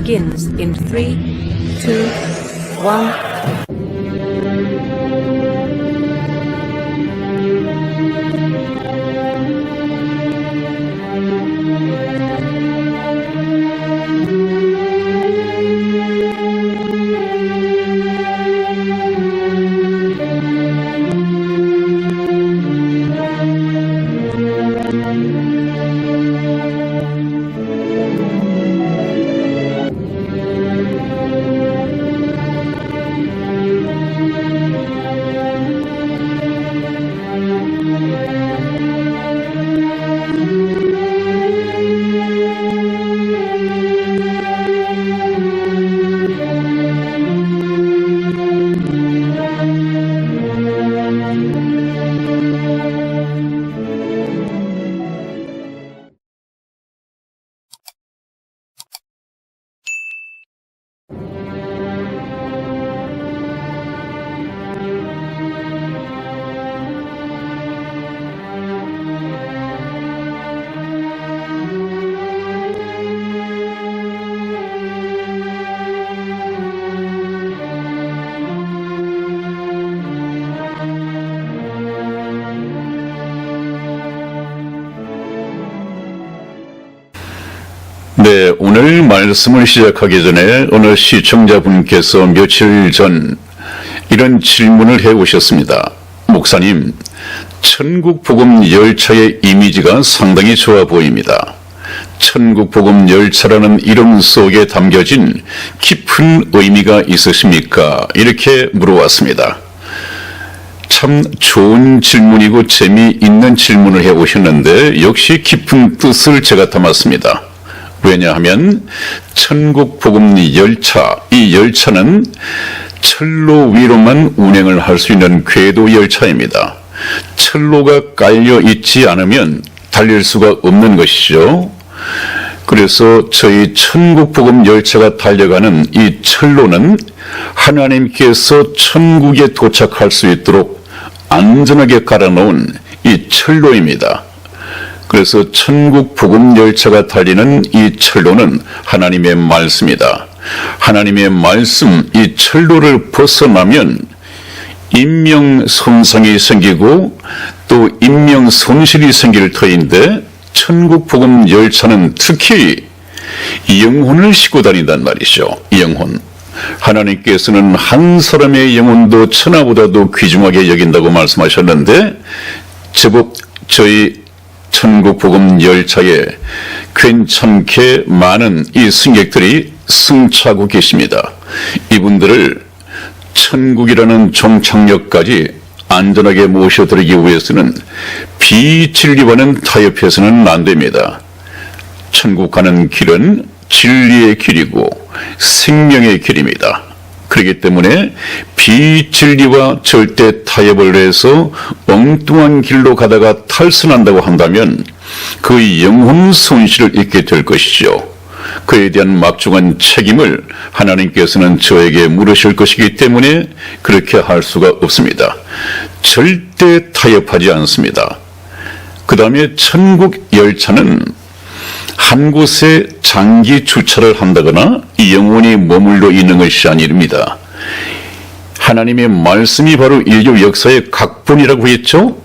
begins in 3, 2, 1. 네, 오늘 말씀을 시작하기 전에 어느 시청자분께서 며칠 전 이런 질문을 해오셨습니다. 목사님, 천국복음 열차의 이미지가 상당히 좋아 보입니다. 천국복음 열차라는 이름 속에 담겨진 깊은 의미가 있으십니까? 이렇게 물어왔습니다. 참 좋은 질문이고 재미있는 질문을 해오셨는데 역시 깊은 뜻을 제가 담았습니다. 왜냐하면 천국 복음 열차, 이 열차는 철로 위로만 운행을 할 수 있는 궤도 열차입니다. 철로가 깔려 있지 않으면 달릴 수가 없는 것이죠. 그래서 저희 천국 복음 열차가 달려가는 이 철로는 하나님께서 천국에 도착할 수 있도록 안전하게 깔아놓은 이 철로입니다. 그래서 천국 복음 열차가 달리는 이 철로는 하나님의 말씀이다. 하나님의 말씀, 이 철로를 벗어나면 인명 손상이 생기고 또 인명 손실이 생길 터인데 천국 복음 열차는 특히 영혼을 싣고 다닌단 말이죠. 영혼. 하나님께서는 한 사람의 영혼도 천하보다도 귀중하게 여긴다고 말씀하셨는데 제법 저희 천국 복음 열차에 괜찮게 많은 이 승객들이 승차하고 계십니다. 이분들을 천국이라는 종착역까지 안전하게 모셔드리기 위해서는 비진리와는 타협해서는 안 됩니다. 천국 가는 길은 진리의 길이고 생명의 길입니다. 그렇기 때문에 비진리와 절대 타협을 해서 엉뚱한 길로 가다가 탈선한다고 한다면 그 영혼 손실을 입게 될 것이죠. 그에 대한 막중한 책임을 하나님께서는 저에게 물으실 것이기 때문에 그렇게 할 수가 없습니다. 절대 타협하지 않습니다. 그 다음에 천국 열차는 한 곳에 장기 주차를 한다거나 영원히 머물러 있는 것이 아닙니다. 하나님의 말씀이 바로 인류 역사의 각본이라고 했죠.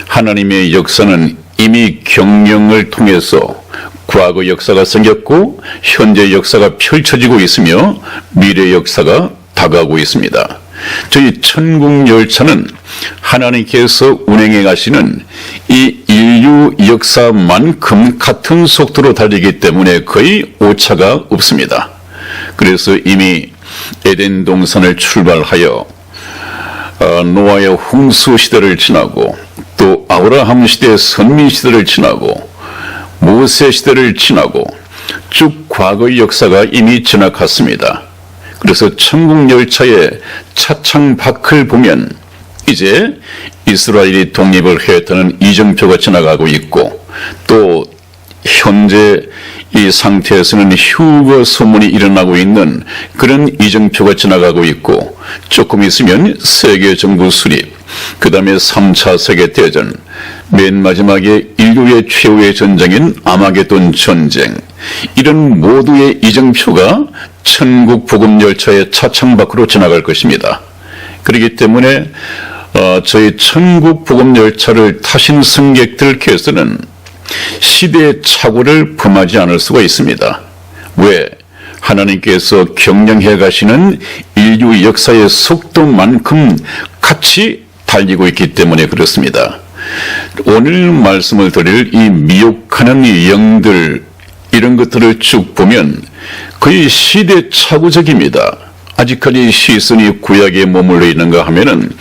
하나님의 역사는 이미 경영을 통해서 과거 역사가 생겼고 현재 역사가 펼쳐지고 있으며 미래 역사가 다가오고 있습니다. 저희 천국 열차는 하나님께서 운행해 가시는 이 인류 역사만큼 같은 속도로 달리기 때문에 거의 오차가 없습니다. 그래서 이미 에덴 동산을 출발하여 노아의 홍수 시대를 지나고 또 아브라함 시대의 선민 시대를 지나고 모세 시대를 지나고 쭉 과거의 역사가 이미 지나갔습니다. 그래서 천국 열차의 차창 밖을 보면 이제 이스라엘이 독립을 했다는 이정표가 지나가고 있고 또 현재 이 상태에서는 휴거 소문이 일어나고 있는 그런 이정표가 지나가고 있고 조금 있으면 세계 정부 수립, 그 다음에 3차 세계대전, 맨 마지막에 인류의 최후의 전쟁인 아마게돈 전쟁, 이런 모두의 이정표가 천국 복음 열차의 차창 밖으로 지나갈 것입니다. 그렇기 때문에 저희 천국 복음 열차를 타신 승객들께서는 시대의 착오를 범하지 않을 수가 있습니다. 왜? 하나님께서 경영해 가시는 인류 역사의 속도만큼 같이 달리고 있기 때문에 그렇습니다. 오늘 말씀을 드릴 이 미혹하는 영들, 이런 것들을 쭉 보면 거의 시대착오적입니다. 아직까지 시선이 구약에 머물러 있는가 하면은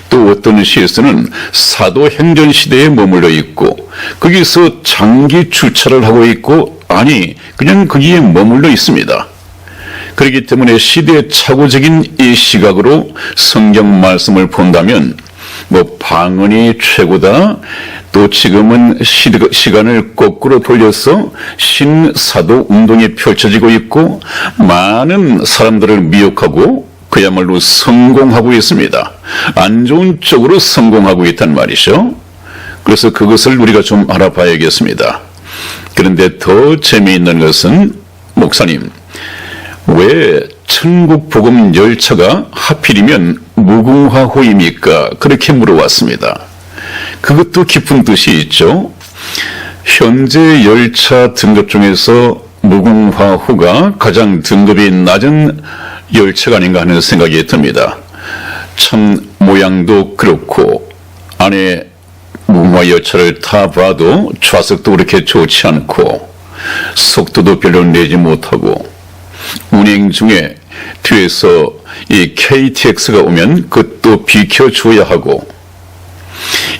또 어떤 시선은 사도행전 시대에 머물러 있고 거기서 장기 주차를 하고 있고 아니 그냥 거기에 머물러 있습니다. 그렇기 때문에 시대착오적인 이 시각으로 성경 말씀을 본다면 뭐 방언이 최고다, 또 지금은 시간을 거꾸로 돌려서 신사도 운동이 펼쳐지고 있고 많은 사람들을 미혹하고 그야말로 성공하고 있습니다. 안 좋은 쪽으로 성공하고 있단 말이죠. 그래서 그것을 우리가 좀 알아봐야겠습니다. 그런데 더 재미있는 것은 목사님, 왜 천국 복음 열차가 하필이면 무궁화호입니까? 그렇게 물어왔습니다. 그것도 깊은 뜻이 있죠. 현재 열차 등급 중에서 무궁화호가 가장 등급이 낮은 열차가 아닌가 하는 생각이 듭니다. 참 모양도 그렇고 안에 무궁화 열차를 타봐도 좌석도 그렇게 좋지 않고 속도도 별로 내지 못하고 운행 중에 뒤에서 이 KTX가 오면 그것도 비켜줘야 하고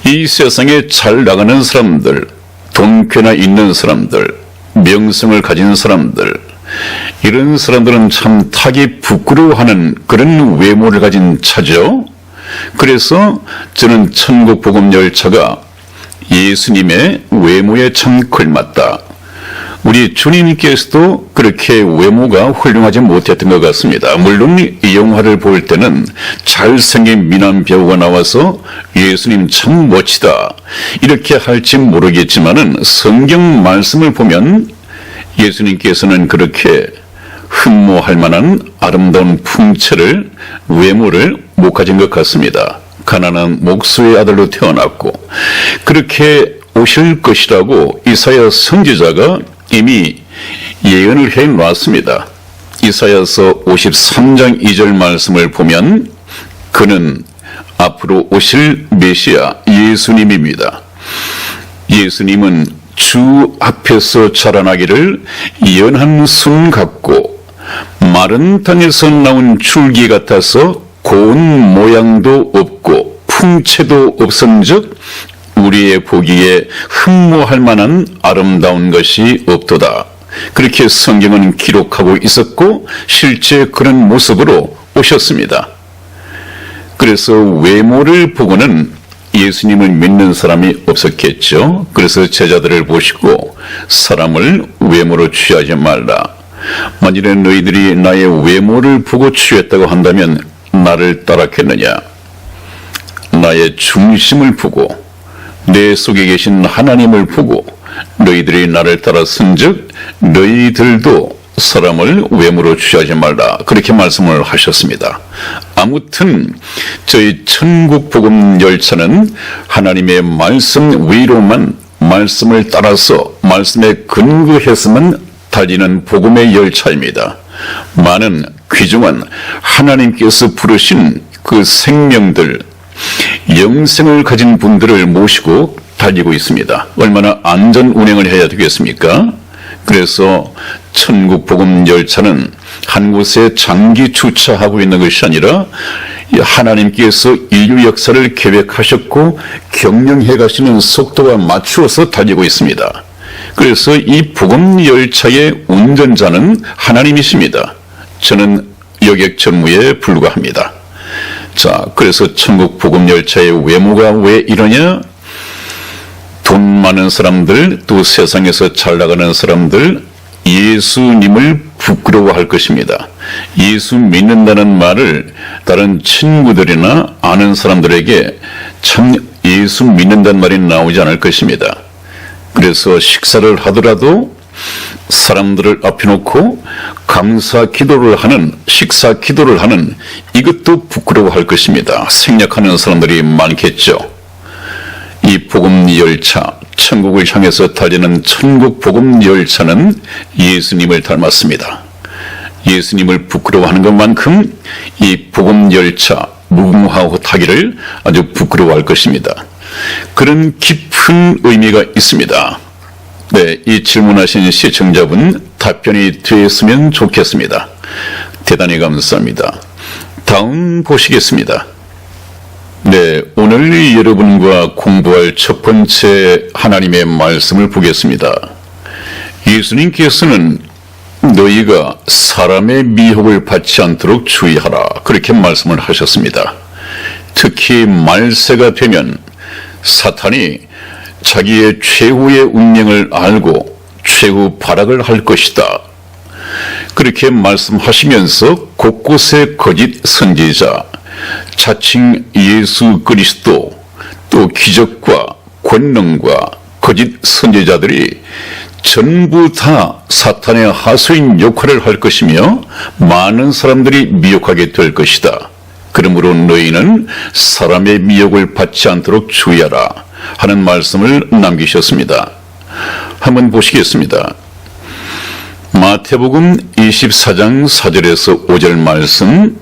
이 세상에 잘 나가는 사람들, 돈꽤나 있는 사람들, 명성을 가진 사람들, 이런 사람들은 참 타기 부끄러워하는 그런 외모를 가진 차죠. 그래서 저는 천국 복음 열차가 예수님의 외모에 참 걸맞다. 우리 주님께서도 그렇게 외모가 훌륭하지 못했던 것 같습니다. 물론 이 영화를 볼 때는 잘생긴 미남 배우가 나와서 예수님 참 멋지다 이렇게 할지 모르겠지만은 성경 말씀을 보면 예수님께서는 그렇게 흠모할 만한 아름다운 풍채를, 외모를 못 가진 것 같습니다. 가난한 목수의 아들로 태어났고 그렇게 오실 것이라고 이사야 선지자가 이미 예언을 해놨습니다. 이사야서 53장 2절 말씀을 보면 그는 앞으로 오실 메시아 예수님입니다. 예수님은 주 앞에서 자라나기를 연한 순 같고 마른 땅에서 나온 줄기 같아서 고운 모양도 없고 풍채도 없은즉 우리의 보기에 흠모할 만한 아름다운 것이 없도다. 그렇게 성경은 기록하고 있었고 실제 그런 모습으로 오셨습니다. 그래서 외모를 보고는 예수님을 믿는 사람이 없었겠죠. 그래서 제자들을 보시고 사람을 외모로 취하지 말라. 만일에 너희들이 나의 외모를 보고 취했다고 한다면 나를 따랐겠느냐. 나의 중심을 보고 내 속에 계신 하나님을 보고 너희들이 나를 따랐은즉 너희들도 사람을 외모로 취하지 말라. 그렇게 말씀을 하셨습니다. 아무튼 저희 천국 복음 열차는 하나님의 말씀 위로만, 말씀을 따라서 말씀에 근거해서만 달리는 복음의 열차입니다. 많은 귀중한 하나님께서 부르신 그 생명들, 영생을 가진 분들을 모시고 달리고 있습니다. 얼마나 안전 운행을 해야 되겠습니까? 그래서 천국 복음 열차는 한 곳에 장기 주차하고 있는 것이 아니라 하나님께서 인류 역사를 계획하셨고 경영해 가시는 속도와 맞추어서 달리고 있습니다. 그래서 이 복음 열차의 운전자는 하나님이십니다. 저는 여객 전무에 불과합니다. 자, 그래서 천국 복음 열차의 외모가 왜 이러냐? 돈 많은 사람들, 또 세상에서 잘 나가는 사람들, 예수님을 부끄러워할 것입니다. 예수 믿는다는 말을 다른 친구들이나 아는 사람들에게 참 예수 믿는다는 말이 나오지 않을 것입니다. 그래서 식사를 하더라도 사람들을 앞에 놓고 감사 기도를 하는, 식사 기도를 하는 이것도 부끄러워할 것입니다. 생략하는 사람들이 많겠죠. 이 복음 열차, 천국을 향해서 달리는 천국 복음 열차는 예수님을 닮았습니다. 예수님을 부끄러워하는 것만큼 이 복음 열차 무궁화호 타기를 아주 부끄러워할 것입니다. 그런 깊은 의미가 있습니다. 네, 이 질문하신 시청자분 답변이 되었으면 좋겠습니다. 대단히 감사합니다. 다음 보시겠습니다. 네, 오늘 여러분과 공부할 첫 번째 하나님의 말씀을 보겠습니다. 예수님께서는 너희가 사람의 미혹을 받지 않도록 주의하라, 그렇게 말씀을 하셨습니다. 특히 말세가 되면 사탄이 자기의 최후의 운명을 알고 최후 발악을 할 것이다, 그렇게 말씀하시면서 곳곳에 거짓 선지자, 자칭 예수 그리스도, 또 기적과 권능과 거짓 선지자들이 전부 다 사탄의 하수인 역할을 할 것이며 많은 사람들이 미혹하게 될 것이다. 그러므로 너희는 사람의 미혹을 받지 않도록 주의하라 하는 말씀을 남기셨습니다. 한번 보시겠습니다. 마태복음 24장 4절에서 5절 말씀,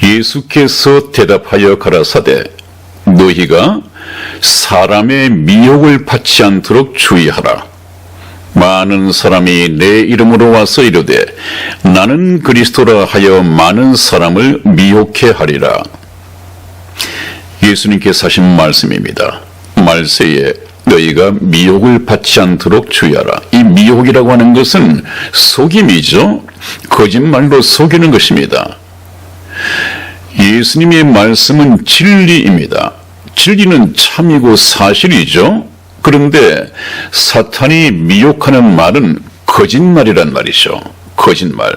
예수께서 대답하여 가라사대 너희가 사람의 미혹을 받지 않도록 주의하라. 많은 사람이 내 이름으로 와서 이르되 나는 그리스도라 하여 많은 사람을 미혹해 하리라. 예수님께서 하신 말씀입니다. 말세에 너희가 미혹을 받지 않도록 주의하라. 이 미혹이라고 하는 것은 속임이죠. 거짓말로 속이는 것입니다. 예수님의 말씀은 진리입니다. 진리는 참이고 사실이죠. 그런데 사탄이 미혹하는 말은 거짓말이란 말이죠. 거짓말.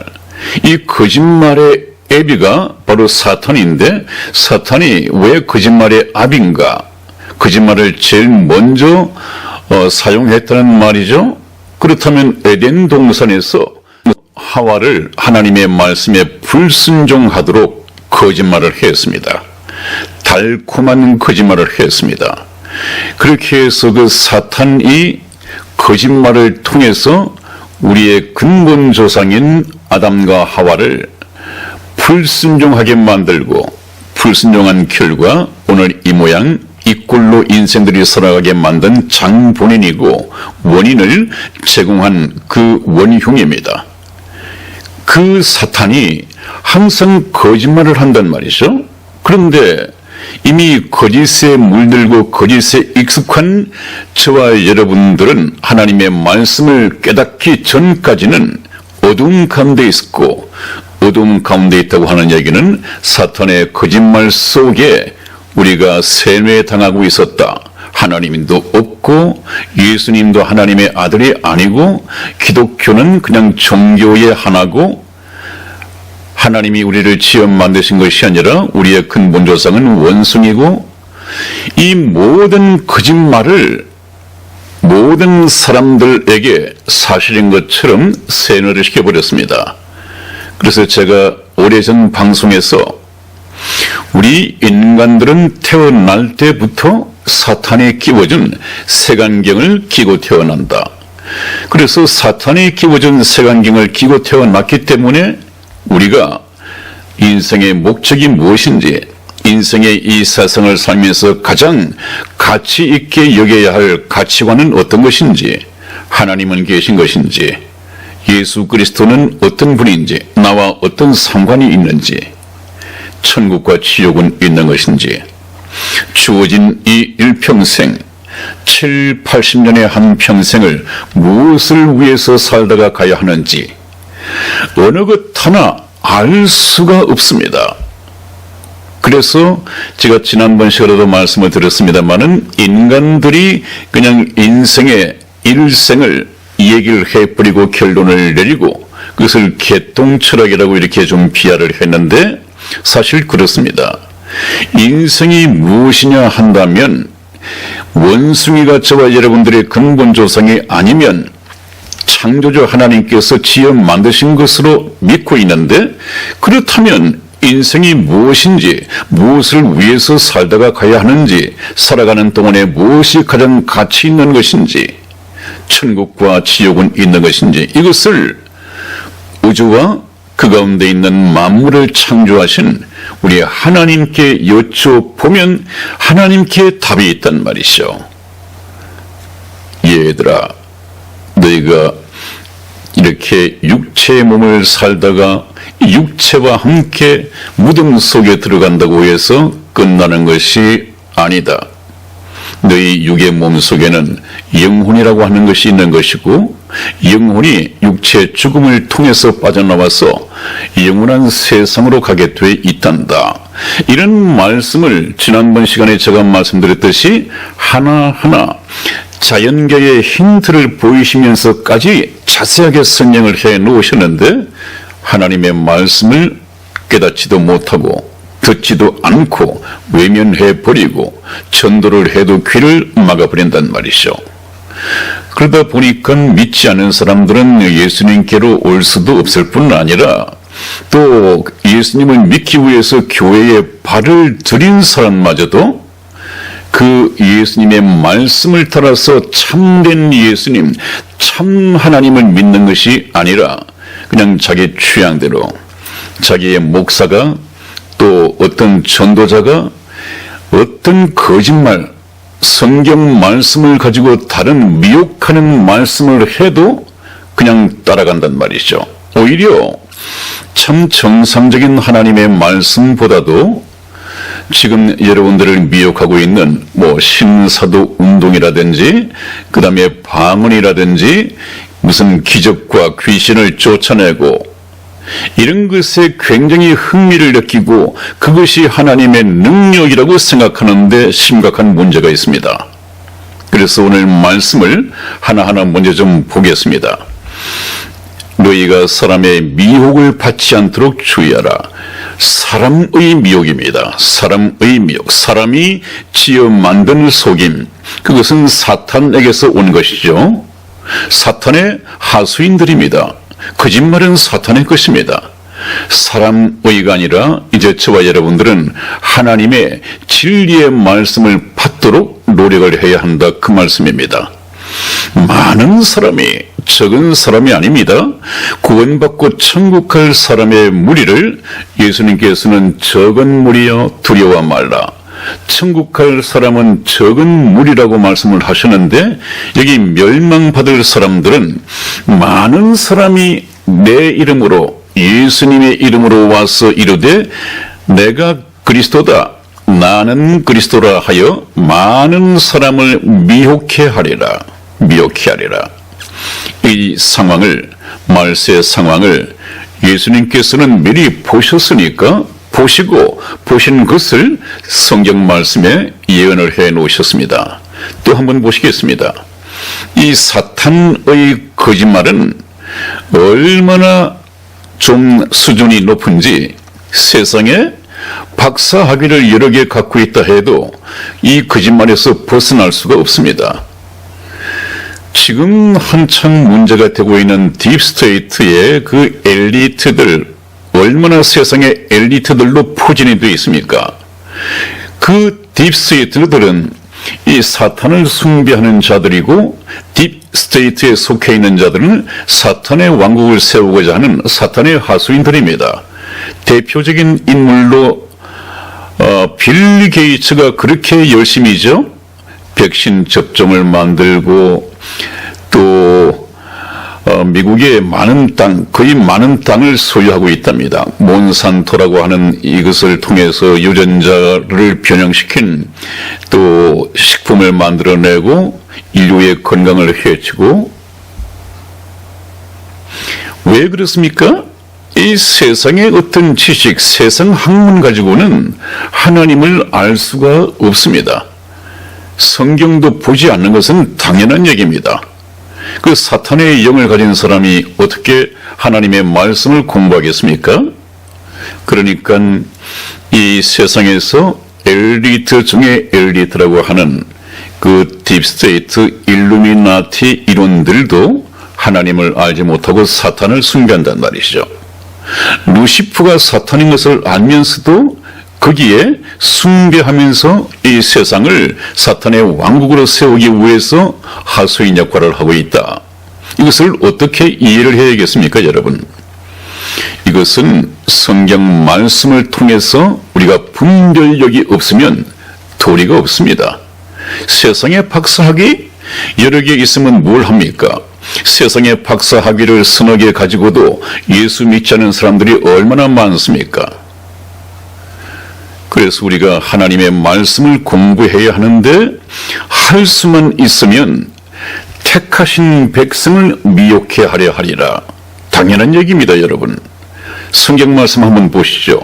이 거짓말의 애비가 바로 사탄인데, 사탄이 왜 거짓말의 아비인가? 거짓말을 제일 먼저 사용했다는 말이죠. 그렇다면 에덴 동산에서 하와를 하나님의 말씀에 불순종하도록 거짓말을 했습니다. 달콤한 거짓말을 했습니다. 그렇게 해서 그 사탄이 거짓말을 통해서 우리의 근본 조상인 아담과 하와를 불순종하게 만들고, 불순종한 결과 오늘 이 모양 이 꼴로 인생들이 살아가게 만든 장본인이고 원인을 제공한 그 원흉입니다. 그 사탄이 항상 거짓말을 한단 말이죠. 그런데 이미 거짓에 물들고 거짓에 익숙한 저와 여러분들은 하나님의 말씀을 깨닫기 전까지는 어두움 가운데 있었고, 어두움 가운데 있다고 하는 얘기는 사탄의 거짓말 속에 우리가 세뇌당하고 있었다. 하나님도 없고 예수님도 하나님의 아들이 아니고 기독교는 그냥 종교의 하나고 하나님이 우리를 지어 만드신 것이 아니라 우리의 근본 조상은 원숭이고, 이 모든 거짓말을 모든 사람들에게 사실인 것처럼 세뇌를 시켜버렸습니다. 그래서 제가 오래전 방송에서 우리 인간들은 태어날 때부터 사탄이 끼워준 색안경을 끼고 태어난다. 그래서 사탄이 끼워준 색안경을 끼고 태어났기 때문에 우리가 인생의 목적이 무엇인지, 인생의 이 세상을 살면서 가장 가치 있게 여겨야 할 가치관은 어떤 것인지, 하나님은 계신 것인지, 예수 그리스도는 어떤 분인지, 나와 어떤 상관이 있는지, 천국과 지옥은 있는 것인지, 주어진 이 일평생 7, 80년의 한 평생을 무엇을 위해서 살다가 가야 하는지 어느 것 하나 알 수가 없습니다. 그래서 제가 지난번 시간에도 말씀을 드렸습니다마는 인간들이 그냥 인생의 일생을 이 얘기를 해버리고 결론을 내리고 그것을 개똥철학이라고 이렇게 좀 비하를 했는데 사실 그렇습니다. 인생이 무엇이냐 한다면 원숭이가 저와 여러분들의 근본 조상이 아니면 창조주 하나님께서 지어 만드신 것으로 믿고 있는데, 그렇다면 인생이 무엇인지, 무엇을 위해서 살다가 가야 하는지, 살아가는 동안에 무엇이 가장 가치 있는 것인지, 천국과 지옥은 있는 것인지, 이것을 우주와 그 가운데 있는 만물을 창조하신 우리 하나님께 여쭤보면 하나님께 답이 있단 말이죠. 얘들아, 너희가 이렇게 육체의 몸을 살다가 육체와 함께 무덤 속에 들어간다고 해서 끝나는 것이 아니다. 너희 육의 몸 속에는 영혼이라고 하는 것이 있는 것이고, 영혼이 육체의 죽음을 통해서 빠져나와서 영원한 세상으로 가게 돼 있단다. 이런 말씀을 지난번 시간에 제가 말씀드렸듯이 하나하나 자연계의 힌트를 보이시면서까지 자세하게 설명을 해 놓으셨는데, 하나님의 말씀을 깨닫지도 못하고 듣지도 않고 외면해 버리고 전도를 해도 귀를 막아버린단 말이죠. 그러다 보니까 믿지 않은 사람들은 예수님께로 올 수도 없을 뿐 아니라, 또 예수님을 믿기 위해서 교회에 발을 들인 사람마저도 그 예수님의 말씀을 따라서 참된 예수님, 참 하나님을 믿는 것이 아니라 그냥 자기 취향대로 자기의 목사가, 또 어떤 전도자가 어떤 거짓말, 성경 말씀을 가지고 다른 미혹하는 말씀을 해도 그냥 따라간단 말이죠. 오히려 참 정상적인 하나님의 말씀보다도 지금 여러분들을 미혹하고 있는 신사도 운동이라든지, 그 다음에 방언이라든지, 무슨 기적과 귀신을 쫓아내고 이런 것에 굉장히 흥미를 느끼고 그것이 하나님의 능력이라고 생각하는데 심각한 문제가 있습니다. 그래서 오늘 말씀을 하나하나 먼저 좀 보겠습니다. 너희가 사람의 미혹을 받지 않도록 주의하라. 사람의 미혹입니다. 사람의 미혹. 사람이 지어 만든 속임. 그것은 사탄에게서 온 것이죠. 사탄의 하수인들입니다. 거짓말은 사탄의 것입니다. 사람의가 아니라 이제 저와 여러분들은 하나님의 진리의 말씀을 받도록 노력을 해야 한다, 그 말씀입니다. 많은 사람이 적은 사람이 아닙니다. 구원받고 천국 갈 사람의 무리를 예수님께서는 적은 무리여 두려워 말라, 천국 갈 사람은 적은 무리라고 말씀을 하셨는데, 여기 멸망받을 사람들은 많은 사람이 내 이름으로, 예수님의 이름으로 와서 이르되 내가 그리스도다, 나는 그리스도라 하여 많은 사람을 미혹해 하리라. 미혹해 하리라. 이 상황을, 말세의 상황을 예수님께서는 미리 보셨으니까 보시고 보신 것을 성경 말씀에 예언을 해 놓으셨습니다. 또 한번 보시겠습니다. 이 사탄의 거짓말은 얼마나 좀 수준이 높은지, 세상에 박사학위를 여러 개 갖고 있다 해도 이 거짓말에서 벗어날 수가 없습니다. 지금 한창 문제가 되고 있는 딥스테이트의 그 엘리트들, 얼마나 세상의 엘리트들로 포진이 되어 있습니까? 그 딥스테이트들은 이 사탄을 숭배하는 자들이고, 딥스테이트에 속해 있는 자들은 사탄의 왕국을 세우고자 하는 사탄의 하수인들입니다. 대표적인 인물로 빌 게이츠가 그렇게 열심히죠. 백신 접종을 만들고, 또 미국의 많은 땅, 거의 많은 땅을 소유하고 있답니다. 몬산토라고 하는 이것을 통해서 유전자를 변형시킨 또 식품을 만들어내고 인류의 건강을 해치고. 왜 그렇습니까? 이 세상의 어떤 지식, 세상 학문 가지고는 하나님을 알 수가 없습니다. 성경도 보지 않는 것은 당연한 얘기입니다. 그 사탄의 영을 가진 사람이 어떻게 하나님의 말씀을 공부하겠습니까? 그러니까 이 세상에서 엘리트 중에 엘리트라고 하는 그 딥스테이트 일루미나티 이론들도 하나님을 알지 못하고 사탄을 숭배한단 말이죠. 루시프가 사탄인 것을 알면서도 거기에 숭배하면서 이 세상을 사탄의 왕국으로 세우기 위해서 하수인 역할을 하고 있다. 이것을 어떻게 이해를 해야겠습니까, 여러분? 이것은 성경 말씀을 통해서 우리가 분별력이 없으면 도리가 없습니다. 세상에 박사학위 여러 개 있으면 뭘 합니까? 세상에 박사학위를 서너 개 가지고도 예수 믿지 않는 사람들이 얼마나 많습니까? 그래서 우리가 하나님의 말씀을 공부해야 하는데 할 수만 있으면 택하신 백성을 미혹해 하려 하리라. 당연한 얘기입니다, 여러분. 성경 말씀 한번 보시죠.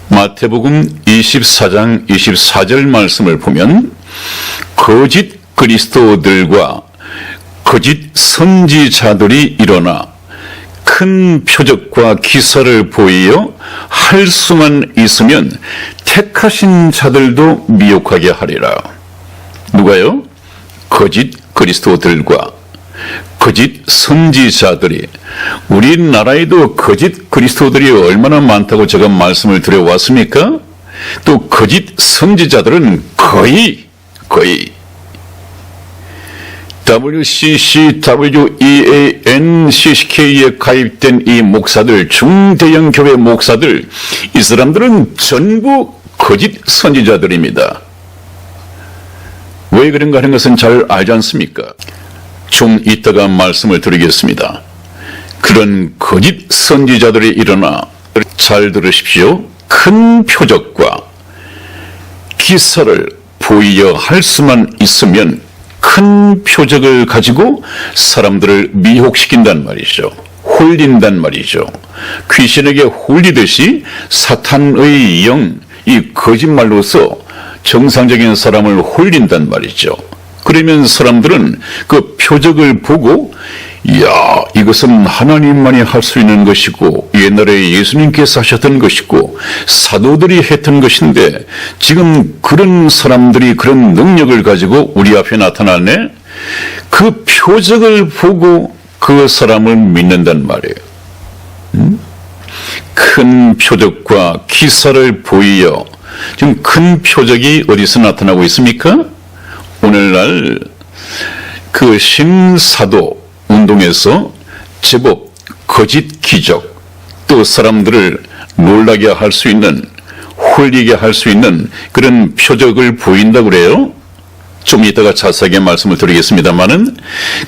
마태복음 24장 24절 말씀을 보면 거짓 그리스도들과 거짓 선지자들이 일어나 큰 표적과 기사를 보이어 할 수만 있으면 택하신 자들도 미혹하게 하리라. 누가요? 거짓 그리스도들과 거짓 선지자들이. 우리나라에도 거짓 그리스도들이 얼마나 많다고 제가 말씀을 드려왔습니까? 또 거짓 선지자들은 거의 WCC, WEAN, CCK에 가입된 이 목사들, 중대형 교회 목사들, 이 사람들은 전부 거짓 선지자들입니다. 왜 그런가 하는 것은 잘 알지 않습니까? 좀 이따가 말씀을 드리겠습니다. 그런 거짓 선지자들이 일어나, 잘 들으십시오. 큰 표적과 기사를 보이어 할 수만 있으면 큰 표적을 가지고 사람들을 미혹시킨단 말이죠. 홀린단 말이죠. 귀신에게 홀리듯이 사탄의 영, 이 거짓말로서 정상적인 사람을 홀린단 말이죠. 그러면 사람들은 그 표적을 보고 이야, 이것은 하나님만이 할 수 있는 것이고 옛날에 예수님께서 하셨던 것이고 사도들이 했던 것인데 지금 그런 사람들이 그런 능력을 가지고 우리 앞에 나타나네. 그 표적을 보고 그 사람을 믿는단 말이에요. 큰 표적과 기사를 보이어. 지금 큰 표적이 어디서 나타나고 있습니까? 오늘날 그 신사도 운동에서 제법 거짓 기적, 또 사람들을 놀라게 할 수 있는, 홀리게 할 수 있는 그런 표적을 보인다고 그래요. 좀 이따가 자세하게 말씀을 드리겠습니다만은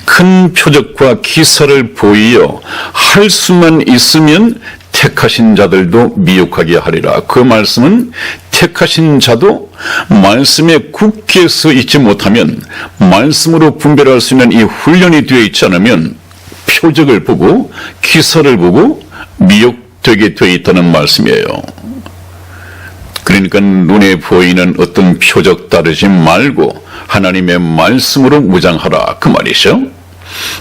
큰 표적과 기사를 보이어 할 수만 있으면 택하신 자들도 미혹하게 하리라. 그 말씀은 택하신 자도 말씀에 굳게 서 있지 못하면, 말씀으로 분별할 수 있는 이 훈련이 되어 있지 않으면 표적을 보고 기사를 보고 미혹되게 되어 있다는 말씀이에요. 그러니까 눈에 보이는 어떤 표적 따르지 말고 하나님의 말씀으로 무장하라, 그 말이죠.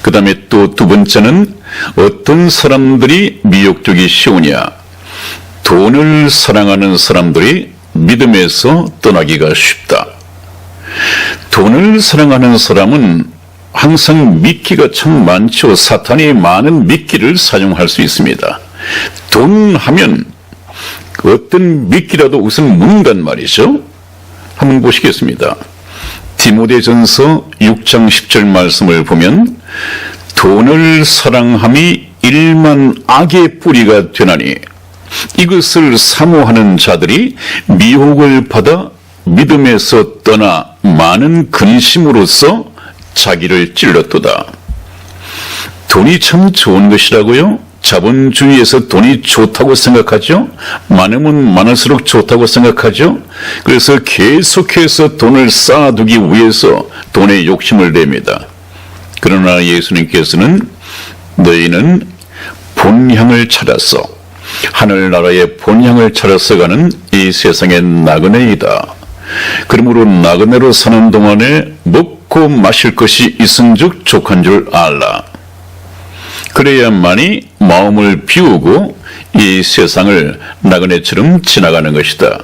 그 다음에 또 두 번째는 어떤 사람들이 미혹되기 쉬우냐. 돈을 사랑하는 사람들이 믿음에서 떠나기가 쉽다. 돈을 사랑하는 사람은 항상 미끼가 참 많죠. 사탄이 많은 미끼를 사용할 수 있습니다. 돈 하면 어떤 미끼라도 우선 문단 말이죠. 한번 보시겠습니다. 디모데전서 6장 10절 말씀을 보면 돈을 사랑함이 일만 악의 뿌리가 되나니 이것을 사모하는 자들이 미혹을 받아 믿음에서 떠나 많은 근심으로써 자기를 찔렀도다. 돈이 참 좋은 것이라고요? 자본주의에서 돈이 좋다고 생각하죠? 많으면 많을수록 좋다고 생각하죠? 그래서 계속해서 돈을 쌓아두기 위해서 돈에 욕심을 냅니다. 그러나 예수님께서는 너희는 본향을 찾아서, 하늘나라의 본향을 찾아서 가는 이 세상의 나그네이다. 그러므로 나그네로 사는 동안에 먹고 마실 것이 있은즉 족한 줄 알라. 그래야만이 마음을 비우고 이 세상을 나그네처럼 지나가는 것이다.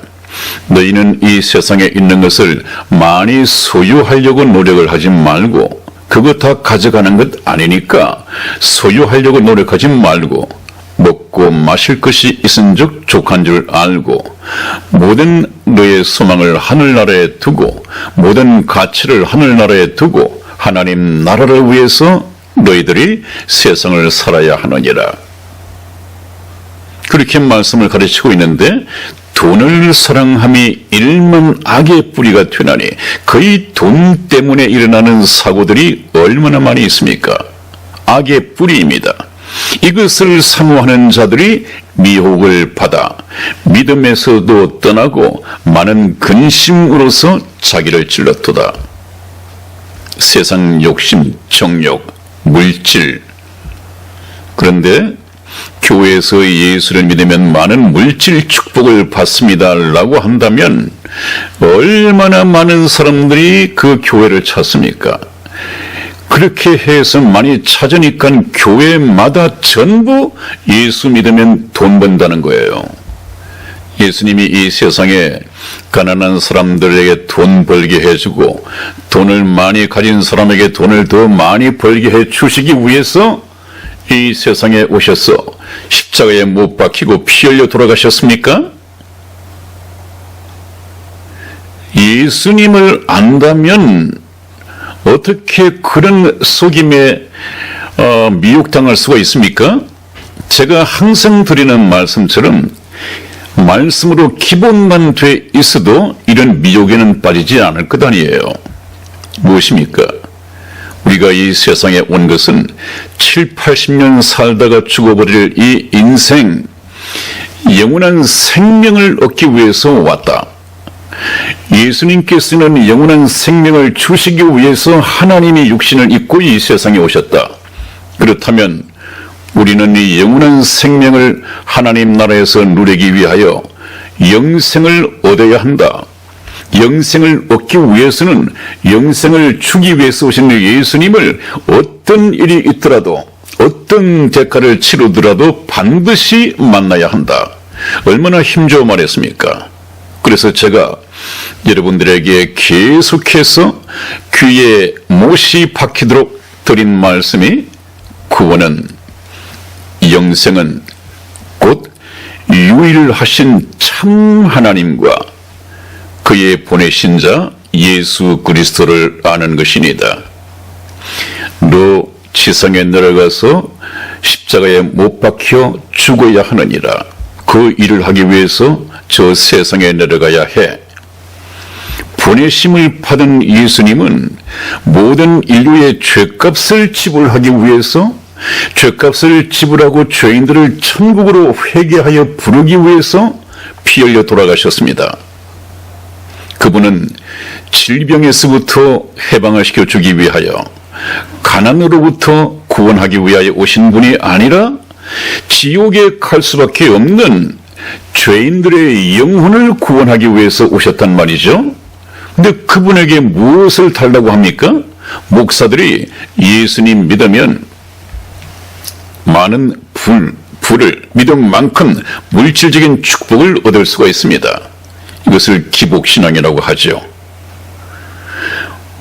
너희는 이 세상에 있는 것을 많이 소유하려고 노력을 하지 말고, 그거 다 가져가는 것 아니니까 소유하려고 노력하지 말고, 먹고 마실 것이 있은즉 족한 줄 알고, 모든 너의 소망을 하늘나라에 두고, 모든 가치를 하늘나라에 두고 하나님 나라를 위해서 너희들이 세상을 살아야 하느니라. 그렇게 말씀을 가르치고 있는데, 돈을 사랑함이 일만 악의 뿌리가 되나니, 거의 돈 때문에 일어나는 사고들이 얼마나 많이 있습니까? 악의 뿌리입니다. 이것을 사모하는 자들이 미혹을 받아 믿음에서도 떠나고 많은 근심으로서 자기를 찔렀도다. 세상 욕심, 정욕, 물질. 그런데 교회에서 예수를 믿으면 많은 물질 축복을 받습니다 라고 한다면 얼마나 많은 사람들이 그 교회를 찾습니까? 그렇게 해서 많이 찾으니까 교회마다 전부 예수 믿으면 돈 번다는 거예요. 예수님이 이 세상에 가난한 사람들에게 돈 벌게 해주고, 돈을 많이 가진 사람에게 돈을 더 많이 벌게 해 주시기 위해서 이 세상에 오셔서 십자가에 못 박히고 피 흘려 돌아가셨습니까? 예수님을 안다면 어떻게 그런 속임에 미혹당할 수가 있습니까? 제가 항상 드리는 말씀처럼 말씀으로 기본만 돼 있어도 이런 미혹에는 빠지지 않을 것 아니에요. 무엇입니까? 우리가 이 세상에 온 것은 7, 80년 살다가 죽어버릴 이 인생, 영원한 생명을 얻기 위해서 왔다. 예수님께서는 영원한 생명을 주시기 위해서 하나님이 육신을 입고 이 세상에 오셨다. 그렇다면 우리는 이 영원한 생명을 하나님 나라에서 누리기 위하여 영생을 얻어야 한다. 영생을 얻기 위해서는 영생을 주기 위해서 오신 예수님을 어떤 일이 있더라도, 어떤 대가를 치르더라도 반드시 만나야 한다. 얼마나 힘줘서 말했습니까? 그래서 제가 여러분들에게 계속해서 귀에 못이 박히도록 드린 말씀이, 구원은, 영생은 곧 유일하신 참 하나님과 그의 보내신 자 예수 그리스도를 아는 것이니다. 너 지상에 내려가서 십자가에 못 박혀 죽어야 하느니라. 그 일을 하기 위해서 저 세상에 내려가야 해. 보내심을 받은 예수님은 모든 인류의 죄값을 지불하기 위해서, 죄값을 지불하고 죄인들을 천국으로 회개하여 부르기 위해서 피 흘려 돌아가셨습니다. 그분은 질병에서부터 해방을 시켜주기 위하여, 가난으로부터 구원하기 위하여 오신 분이 아니라 지옥에 갈 수밖에 없는 죄인들의 영혼을 구원하기 위해서 오셨단 말이죠. 근데 그분에게 무엇을 달라고 합니까? 목사들이 예수님 믿으면 많은 부를, 믿음만큼 물질적인 축복을 얻을 수가 있습니다. 이것을 기복신앙이라고 하죠.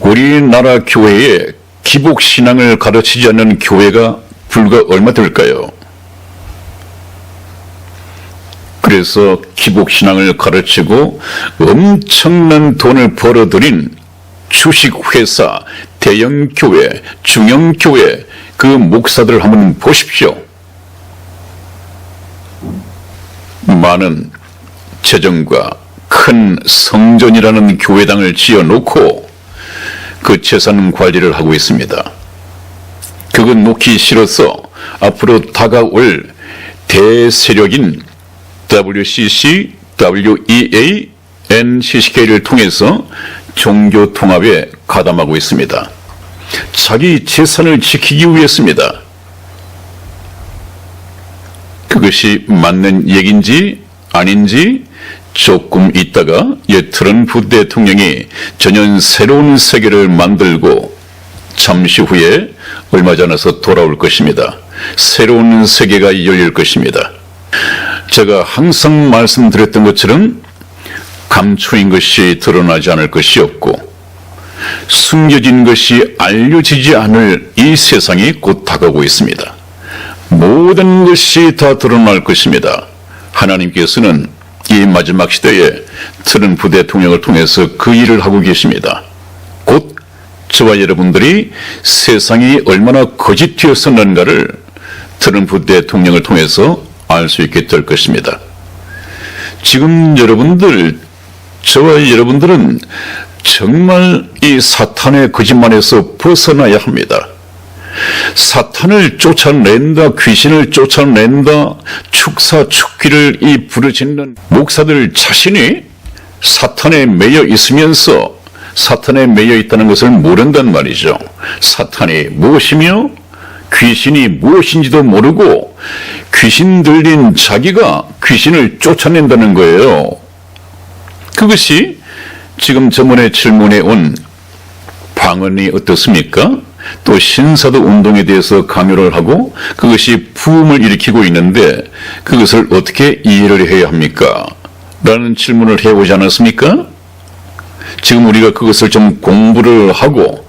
우리나라 교회에 기복신앙을 가르치지 않는 교회가 불과 얼마 될까요? 그래서 기복신앙을 가르치고 엄청난 돈을 벌어들인 주식회사, 대형교회, 중형교회, 그 목사들 한번 보십시오. 많은 재정과 큰 성전이라는 교회당을 지어놓고 그 재산 관리를 하고 있습니다. 그건 놓기 싫어서 앞으로 다가올 대세력인 WCC, WEA, NCCK를 통해서 종교 통합에 가담하고 있습니다. 자기 재산을 지키기 위해서입니다. 그것이 맞는 얘기인지 아닌지 조금 있다가 트럼프 대통령이 전혀 새로운 세계를 만들고 잠시 후에 얼마 지나서 돌아올 것입니다. 새로운 세계가 열릴 것입니다. 제가 항상 말씀드렸던 것처럼 감추인 것이 드러나지 않을 것이 없고 숨겨진 것이 알려지지 않을 이 세상이 곧 다가오고 있습니다. 모든 것이 다 드러날 것입니다. 하나님께서는 이 마지막 시대에 트럼프 대통령을 통해서 그 일을 하고 계십니다. 곧 저와 여러분들이 세상이 얼마나 거짓되었었는가를 트럼프 대통령을 통해서 알 수 있게 될 것입니다. 지금 저와 여러분들은 정말 이 사탄의 거짓말에서 벗어나야 합니다. 사탄을 쫓아낸다, 귀신을 쫓아낸다, 축사, 축기를 이 부르짖는 목사들 자신이 사탄에 매여 있으면서 사탄에 매여 있다는 것을 모른단 말이죠. 사탄이 무엇이며 귀신이 무엇인지도 모르고 귀신 들린 자기가 귀신을 쫓아낸다는 거예요. 그것이 지금 저번에 질문에 온 방언이 어떻습니까? 또 신사도 운동에 대해서 강요를 하고 그것이 부흥을 일으키고 있는데 그것을 어떻게 이해를 해야 합니까? 라는 질문을 해오지 않았습니까? 지금 우리가 그것을 좀 공부를 하고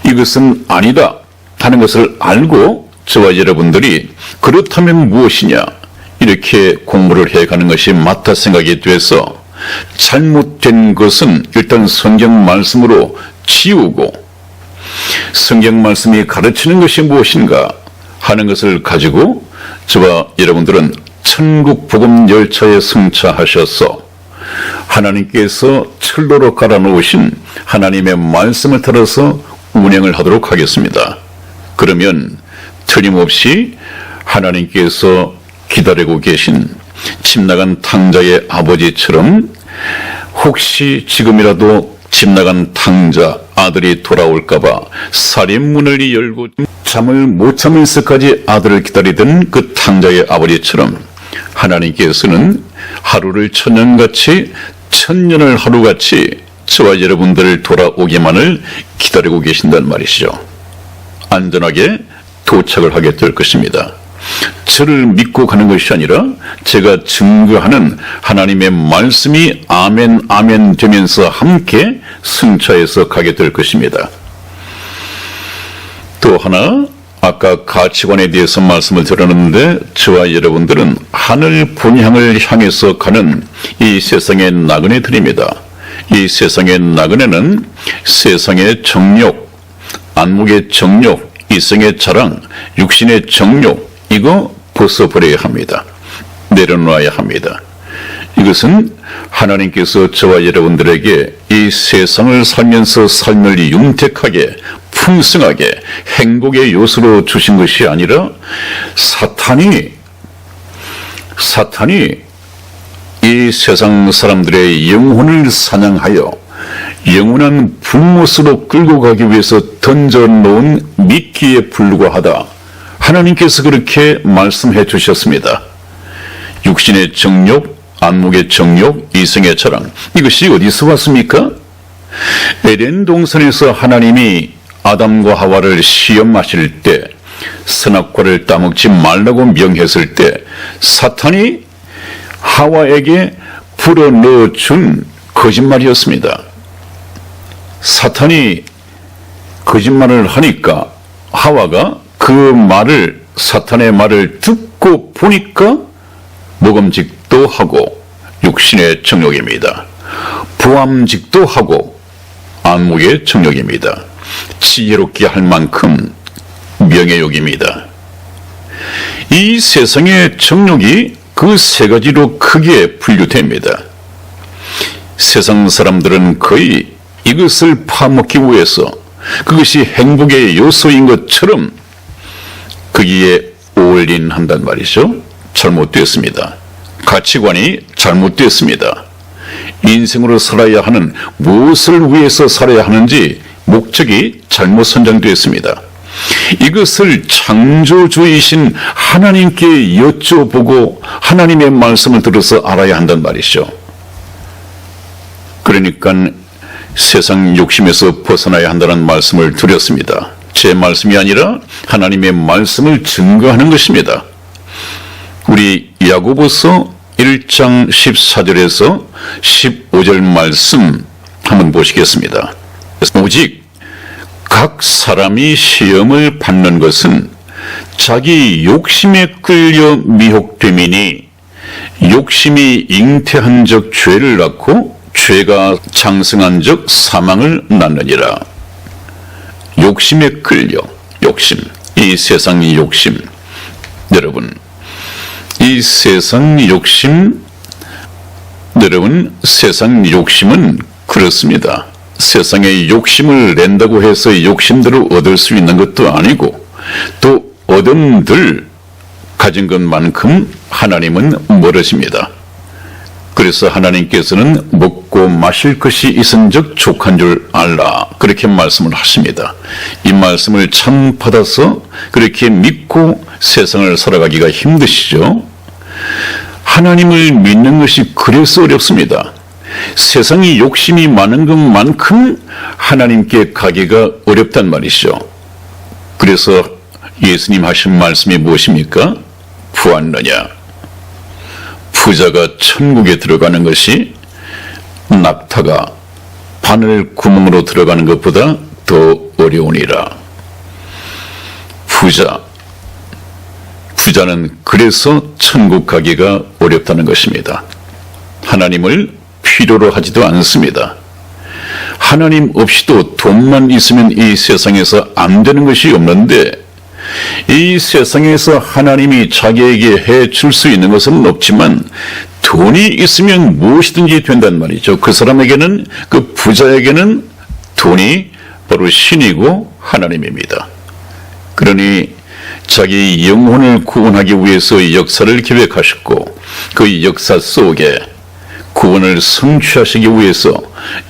이것은 아니다 하는 것을 알고 저와 여러분들이 그렇다면 무엇이냐 이렇게 공부를 해가는 것이 맞다 생각이 돼서 잘못된 것은 일단 성경 말씀으로 지우고 성경 말씀이 가르치는 것이 무엇인가 하는 것을 가지고 저와 여러분들은 천국 복음 열차에 승차하셔서 하나님께서 철로로 깔아놓으신 하나님의 말씀을 따라서 운행을 하도록 하겠습니다. 그러면 틀림없이 하나님께서 기다리고 계신 집 나간 탕자의 아버지처럼 혹시 지금이라도 집 나간 탕자 아들이 돌아올까봐 살인문을 열고 잠을 못 자면서까지 아들을 기다리던 그 탕자의 아버지처럼 하나님께서는 하루를 천년같이 천년을 하루같이 저와 여러분들을 돌아오기만을 기다리고 계신단 말이시죠. 안전하게 도착을 하게 될 것입니다. 저를 믿고 가는 것이 아니라 제가 증거하는 하나님의 말씀이 아멘 아멘 되면서 함께 승차해서 가게 될 것입니다. 또 하나 아까 가치관에 대해서 말씀을 드렸는데 저와 여러분들은 하늘 본향을 향해서 가는 이 세상의 나그네들입니다. 이 세상의 나그네는 세상의 정욕, 안목의 정욕, 이성의 자랑, 육신의 정욕 이거 벗어버려야 합니다. 내려놓아야 합니다. 이것은 하나님께서 저와 여러분들에게 이 세상을 살면서 삶을 윤택하게 풍성하게 행복의 요소로 주신 것이 아니라 사탄이 이 세상 사람들의 영혼을 사냥하여 영원한 불못으로 끌고 가기 위해서 던져놓은 미끼에 불과하다. 하나님께서 그렇게 말씀해 주셨습니다. 육신의 정욕, 안목의 정욕, 이성의 자랑 이것이 어디서 왔습니까? 에덴 동산에서 하나님이 아담과 하와를 시험하실 때 선악과를 따먹지 말라고 명했을 때 사탄이 하와에게 불어넣어준 거짓말이었습니다. 사탄이 거짓말을 하니까 하와가 그 말을 사탄의 말을 듣고 보니까 먹음직도 하고 육신의 정욕입니다. 부함직도 하고 안목의 정욕입니다. 지혜롭게 할 만큼 명예욕입니다. 이 세상의 정욕이 그 세 가지로 크게 분류됩니다. 세상 사람들은 거의 이것을 파먹기 위해서 그것이 행복의 요소인 것처럼 거기에 올인한단 말이죠. 잘못되었습니다. 가치관이 잘못되었습니다. 인생으로 살아야 하는 무엇을 위해서 살아야 하는지 목적이 잘못 선정되었습니다. 이것을 창조주이신 하나님께 여쭤보고 하나님의 말씀을 들어서 알아야 한단 말이죠. 그러니까 세상 욕심에서 벗어나야 한다는 말씀을 드렸습니다. 제 말씀이 아니라 하나님의 말씀을 증거하는 것입니다. 우리 야고보서 1장 14절에서 15절 말씀 한번 보시겠습니다. 오직 각 사람이 시험을 받는 것은 자기 욕심에 끌려 미혹됨이니 욕심이 잉태한 적 죄를 낳고 죄가 장성한 적 사망을 낳느니라. 욕심에 끌려, 욕심, 이 세상의 욕심. 여러분, 이 세상 욕심, 여러분, 세상 욕심은 그렇습니다. 세상에 욕심을 낸다고 해서 욕심대로 얻을 수 있는 것도 아니고, 또 얻은들 가진 것만큼 하나님은 멀어집니다. 그래서 하나님께서는 먹고 마실 것이 있은즉 족한 줄 알라, 그렇게 말씀을 하십니다. 이 말씀을 참 받아서 그렇게 믿고 세상을 살아가기가 힘드시죠? 하나님을 믿는 것이 그래서 어렵습니다. 세상이 욕심이 많은 것만큼 하나님께 가기가 어렵단 말이죠. 그래서 예수님 하신 말씀이 무엇입니까? 보았느냐? 부자가 천국에 들어가는 것이 낙타가 바늘 구멍으로 들어가는 것보다 더 어려우니라. 부자는 그래서 천국 가기가 어렵다는 것입니다. 하나님을 필요로 하지도 않습니다. 하나님 없이도 돈만 있으면 이 세상에서 안 되는 것이 없는데, 이 세상에서 하나님이 자기에게 해줄 수 있는 것은 없지만 돈이 있으면 무엇이든지 된단 말이죠. 그 사람에게는, 그 부자에게는 돈이 바로 신이고 하나님입니다. 그러니 자기 영혼을 구원하기 위해서 역사를 기획하셨고, 그 역사 속에 구원을 성취하시기 위해서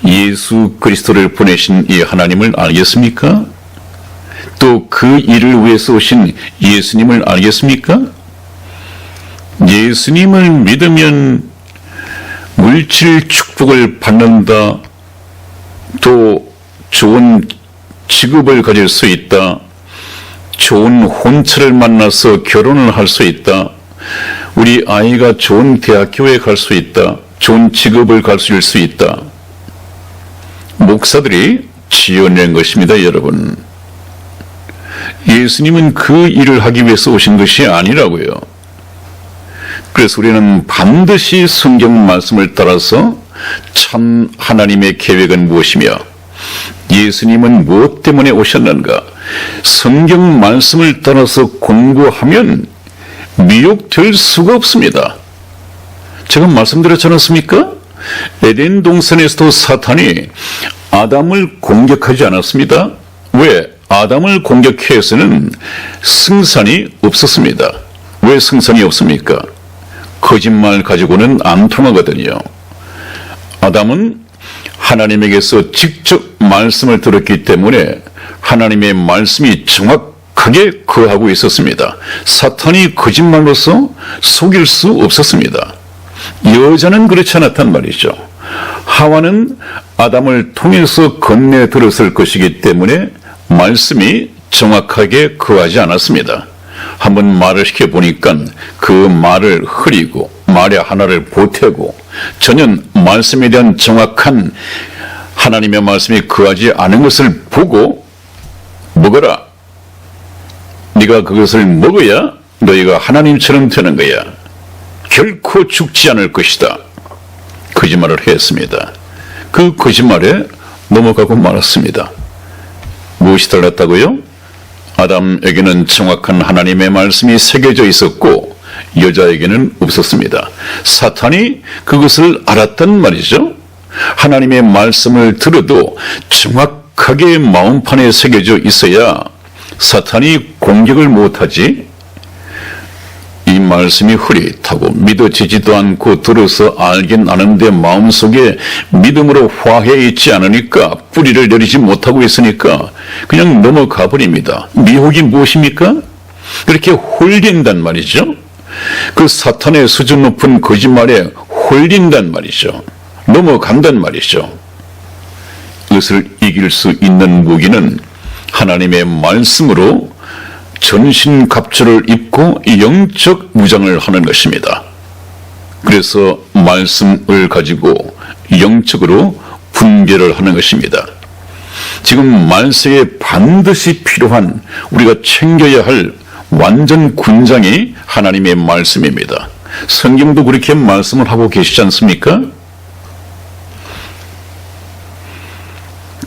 예수 그리스도를 보내신 이 하나님을 알겠습니까? 또 그 일을 위해서 오신 예수님을 알겠습니까? 예수님을 믿으면 물질 축복을 받는다, 또 좋은 직업을 가질 수 있다, 좋은 혼처를 만나서 결혼을 할 수 있다, 우리 아이가 좋은 대학교에 갈 수 있다, 좋은 직업을 가질 수 있다. 목사들이 지어낸 것입니다, 여러분. 예수님은 그 일을 하기 위해서 오신 것이 아니라고요. 그래서 우리는 반드시 성경 말씀을 따라서 참 하나님의 계획은 무엇이며 예수님은 무엇 때문에 오셨는가, 성경 말씀을 따라서 공부하면 미혹될 수가 없습니다. 제가 말씀드렸지 않았습니까? 에덴 동산에서도 사탄이 아담을 공격하지 않았습니다. 왜? 아담을 공격해서는 승산이 없었습니다. 왜 승산이 없습니까? 거짓말 가지고는 안 통하거든요. 아담은 하나님에게서 직접 말씀을 들었기 때문에 하나님의 말씀이 정확하게 거하고 있었습니다. 사탄이 거짓말로서 속일 수 없었습니다. 여자는 그렇지 않았단 말이죠. 하와는 아담을 통해서 건네 들었을 것이기 때문에 말씀이 정확하게 거하지 않았습니다. 한번 말을 시켜보니까 그 말을 흐리고 말의 하나를 보태고 전혀 말씀에 대한 정확한 하나님의 말씀이 거하지 않은 것을 보고 먹어라. 네가 그것을 먹어야 너희가 하나님처럼 되는 거야. 결코 죽지 않을 것이다. 거짓말을 했습니다. 그 거짓말에 넘어가고 말았습니다. 무엇이 달랐다고요? 아담에게는 정확한 하나님의 말씀이 새겨져 있었고 여자에게는 없었습니다. 사탄이 그것을 알았단 말이죠. 하나님의 말씀을 들어도 정확하게 마음판에 새겨져 있어야 사탄이 공격을 못하지, 이 말씀이 흐릿하고 믿어지지도 않고 들어서 알긴 아는데 마음속에 믿음으로 화해 있지 않으니까, 뿌리를 내리지 못하고 있으니까 그냥 넘어가 버립니다. 미혹이 무엇입니까? 그렇게 홀린단 말이죠. 그 사탄의 수준 높은 거짓말에 홀린단 말이죠. 넘어간단 말이죠. 이것을 이길 수 있는 무기는 하나님의 말씀으로 전신갑주를 입고 영적 무장을 하는 것입니다. 그래서 말씀을 가지고 영적으로 분별을 하는 것입니다. 지금 말세에 반드시 필요한 우리가 챙겨야 할 완전 군장이 하나님의 말씀입니다. 성경도 그렇게 말씀을 하고 계시지 않습니까?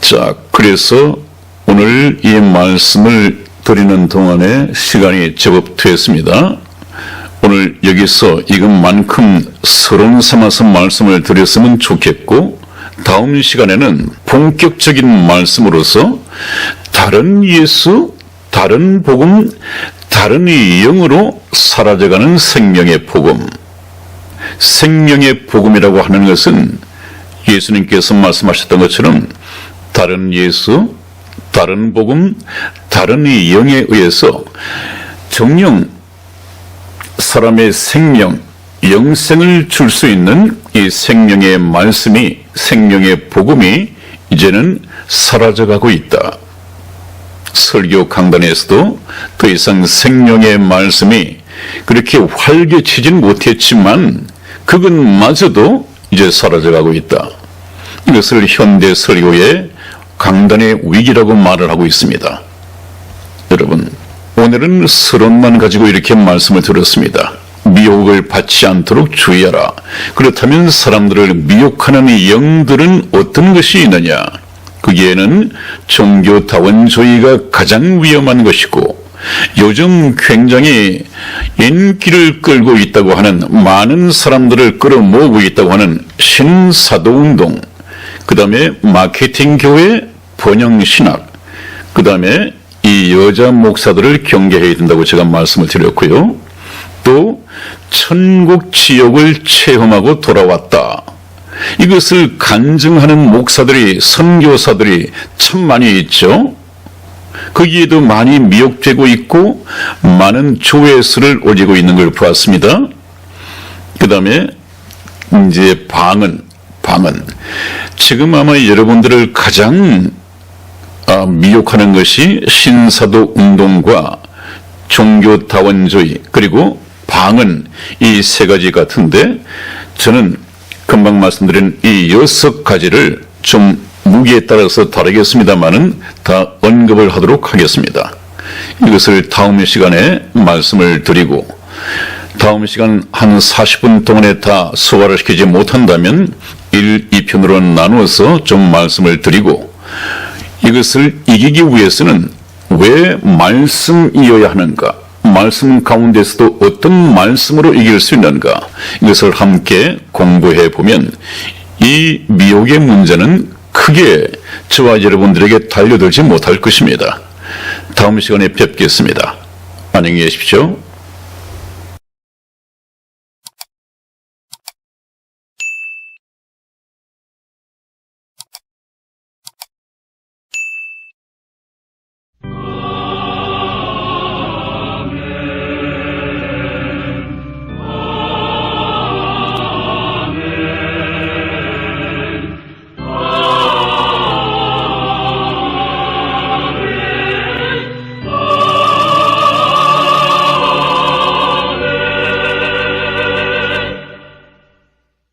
자, 그래서 오늘 이 말씀을 드리는 동안에 시간이 제법 됐습니다. 오늘 여기서 이것만큼 서론 삼아서 말씀을 드렸으면 좋겠고, 다음 시간에는 본격적인 말씀으로서 다른 예수, 다른 복음, 다른 영으로 사라져가는 생명의 복음. 생명의 복음이라고 하는 것은 예수님께서 말씀하셨던 것처럼 다른 예수, 다른 복음, 다른 영에 의해서 정령 사람의 생명, 영생을 줄 수 있는 이 생명의 말씀이, 생명의 복음이 이제는 사라져가고 있다. 설교 강단에서도 더 이상 생명의 말씀이 그렇게 활개치진 못했지만 그것마저도 이제 사라져가고 있다. 이것을 현대 설교의 강단의 위기라고 말을 하고 있습니다. 여러분, 오늘은 서론만 가지고 이렇게 말씀을 드렸습니다. 미혹을 받지 않도록 주의하라. 그렇다면 사람들을 미혹하는 영들은 어떤 것이 있느냐? 거기에는 종교다원주의가 가장 위험한 것이고, 요즘 굉장히 인기를 끌고 있다고 하는, 많은 사람들을 끌어모으고 있다고 하는 신사도운동, 그 다음에 마케팅 교회, 번영신학, 그 다음에 이 여자 목사들을 경계해야 된다고 제가 말씀을 드렸고요. 또 천국 지옥을 체험하고 돌아왔다. 이것을 간증하는 목사들이, 선교사들이 참 많이 있죠. 거기에도 많이 미혹되고 있고 많은 조회수를 올리고 있는 걸 보았습니다. 그 다음에 이제 방언. 지금 아마 여러분들을 가장 미혹하는 것이 신사도 운동과 종교다원주의 그리고 방언, 이 세 가지 같은데, 저는 금방 말씀드린 이 6가지를 좀 무게에 따라서 다르겠습니다만은 다 언급을 하도록 하겠습니다. 이것을 다음 시간에 말씀을 드리고, 다음 시간 한 40분 동안에 다 소화를 시키지 못한다면 1, 2편으로 나누어서 좀 말씀을 드리고, 이것을 이기기 위해서는 왜 말씀이어야 하는가, 말씀 가운데서도 어떤 말씀으로 이길 수 있는가, 이것을 함께 공부해 보면 이 미혹의 문제는 크게 저와 여러분들에게 달려들지 못할 것입니다. 다음 시간에 뵙겠습니다. 안녕히 계십시오.